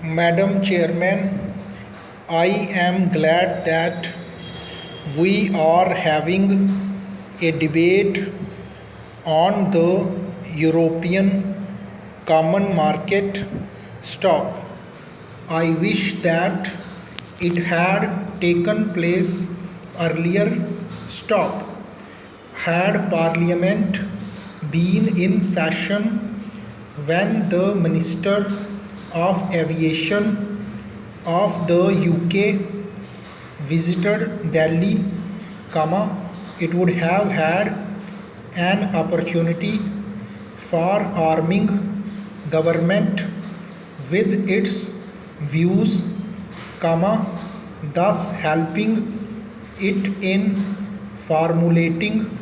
Madam Chairman, I am glad that we are having a debate on the European Common Market stock. I wish that it had taken place earlier. Stop. Had Parliament been in session when the Minister of Aviation of the UK visited Delhi, it would have had an opportunity for arming government with its views, thus helping it in formulating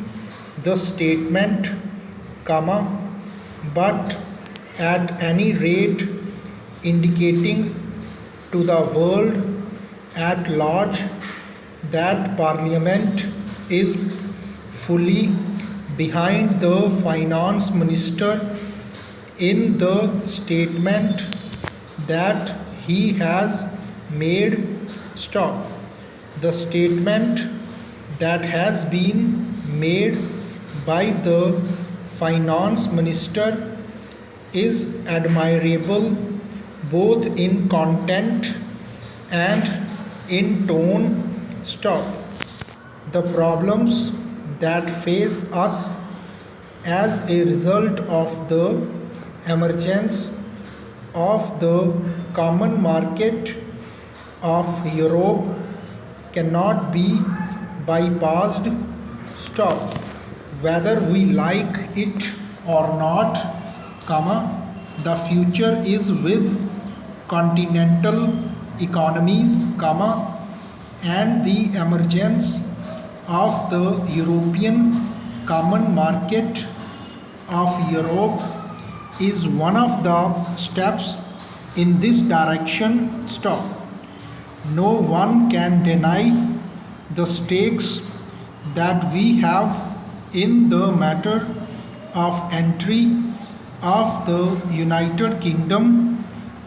the statement, but at any rate indicating to the world at large that Parliament is fully behind the Finance Minister in the statement that he has made. Stop. The statement that has been made by the Finance Minister is admirable both in content and in tone. Stop. The problems that face us as a result of the emergence of the common market of Europe cannot be bypassed. Stop. Whether we like it or not, the future is with continental economies, and the emergence of the European Common Market of Europe is one of the steps in this direction. Stop. No one can deny the stakes that we have in the matter of entry of the United Kingdom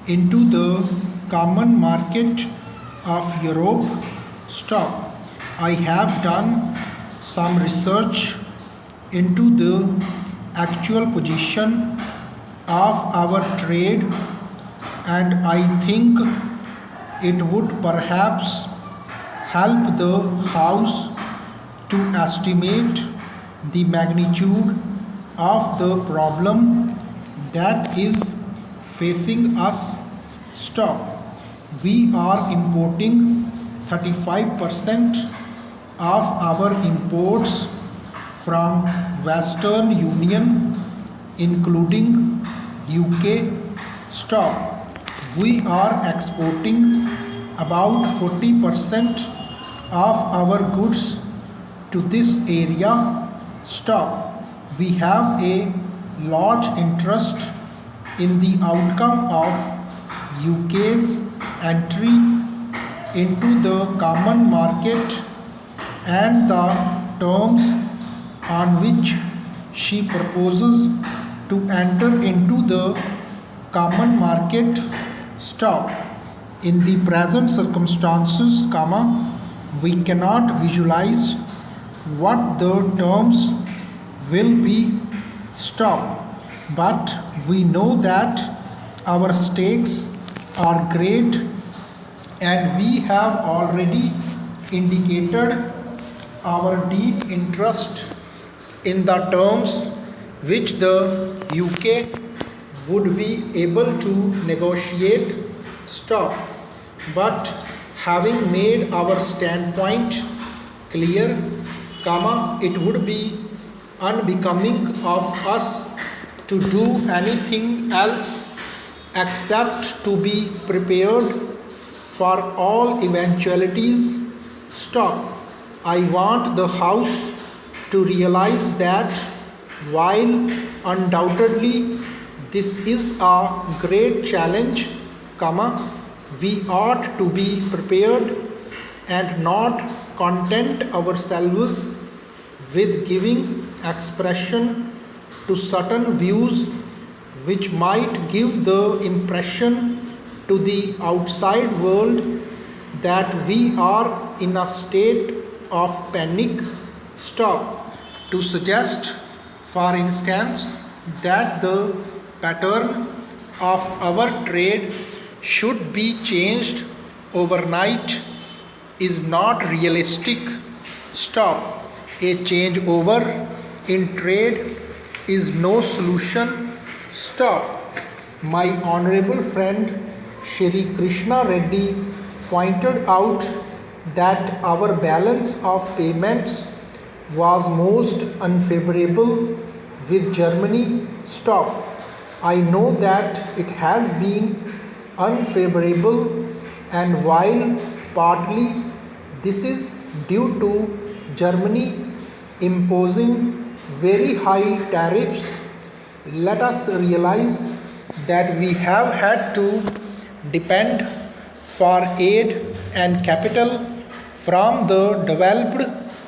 into the common market of Europe. Stop. I have done some research into the actual position of our trade, and I think it would perhaps help the House to estimate the magnitude of the problem that is facing us. Stop. We are importing 35% of our imports from Western Union, including UK. Stop. We are exporting about 40% of our goods to this area. Stop. We have a large interest in the outcome of UK's entry into the common market and the terms on which she proposes to enter into the common market. Stop. In the present circumstances, we cannot visualize what the terms will be. Stop. But we know that our stakes are great, and we have already indicated our deep interest in the terms which the UK would be able to negotiate. Stop. But having made our standpoint clear, it would be unbecoming of us to do anything else except to be prepared for all eventualities. Stop. I want the House to realize that while undoubtedly this is a great challenge, we ought to be prepared and not content ourselves with giving expression to certain views which might give the impression to the outside world that we are in a state of panic. Stop. To suggest, for instance, that the pattern of our trade should be changed overnight is not realistic. Stop. A changeover in trade is no solution. Stop. My honorable friend Shri Krishna Reddy pointed out that our balance of payments was most unfavorable with Germany. Stop. I know that it has been unfavorable, and while partly this is due to Germany imposing very high tariffs, let us realize that we have had to depend for aid and capital from the developed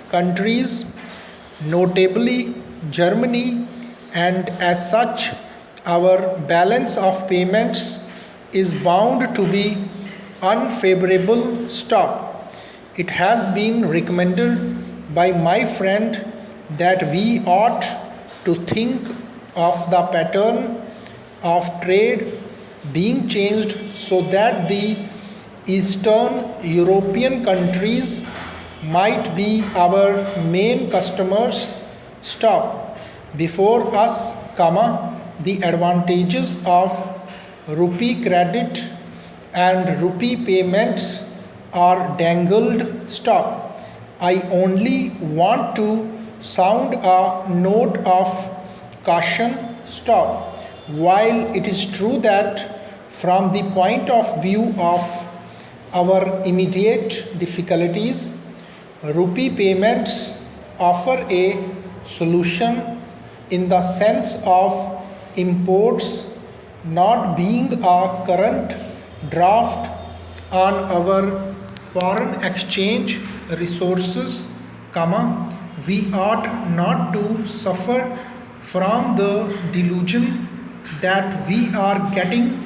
countries, notably Germany, and as such, our balance of payments is bound to be unfavorable. Stop. It has been recommended by my friend that we ought to think of the pattern of trade being changed so that the Eastern European countries might be our main customers. Stop. Before us, the advantages of rupee credit and rupee payments are dangled. Stop. I only want to sound a note of caution. Stop. While it is true that from the point of view of our immediate difficulties, rupee payments offer a solution in the sense of imports not being a current draft on our foreign exchange resources, we ought not to suffer from the delusion that we are getting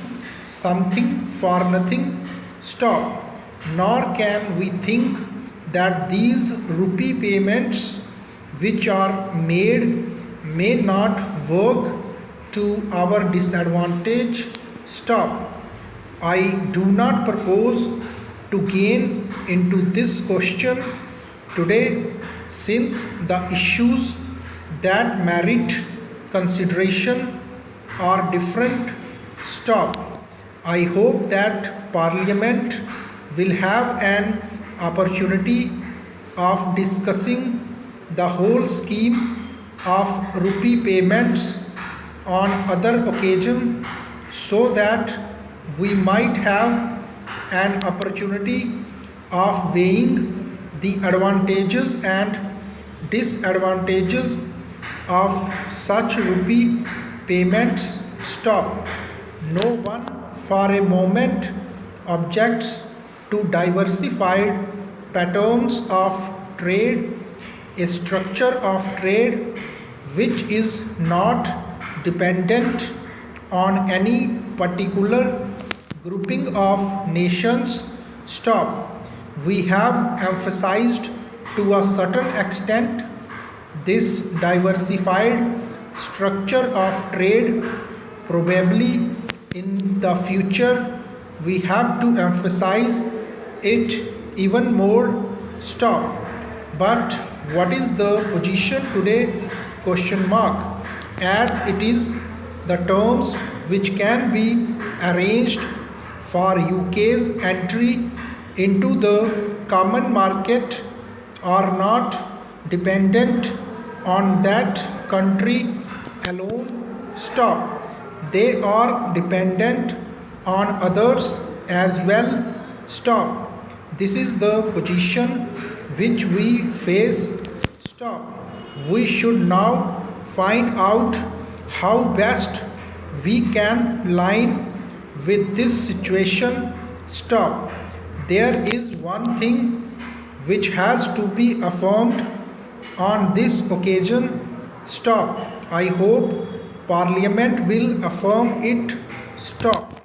something for nothing. Stop. Nor can we think that these rupee payments which are made may not work to our disadvantage. Stop. I do not propose to gain into this question today, since the issues that merit consideration are different. Stop. I hope that Parliament will have an opportunity of discussing the whole scheme of rupee payments on other occasion, so that we might have an opportunity of weighing the advantages and disadvantages of such rupee payments. Stop. No one for a moment objects to diversified patterns of trade, a structure of trade which is not dependent on any particular grouping of nations. Stop. We have emphasized to a certain extent this diversified structure of trade. Probably in the future we have to emphasize it even more. Stop. But what is the position today? Question mark. As it is, the terms which can be arranged for UK's entry into the common market are not dependent on that country alone. Stop. They are dependent on others as well. Stop. This is the position which we face. Stop. We should now find out how best we can line with this situation. Stop. There is one thing which has to be affirmed on this occasion. Stop. I hope Parliament will affirm it. Stop.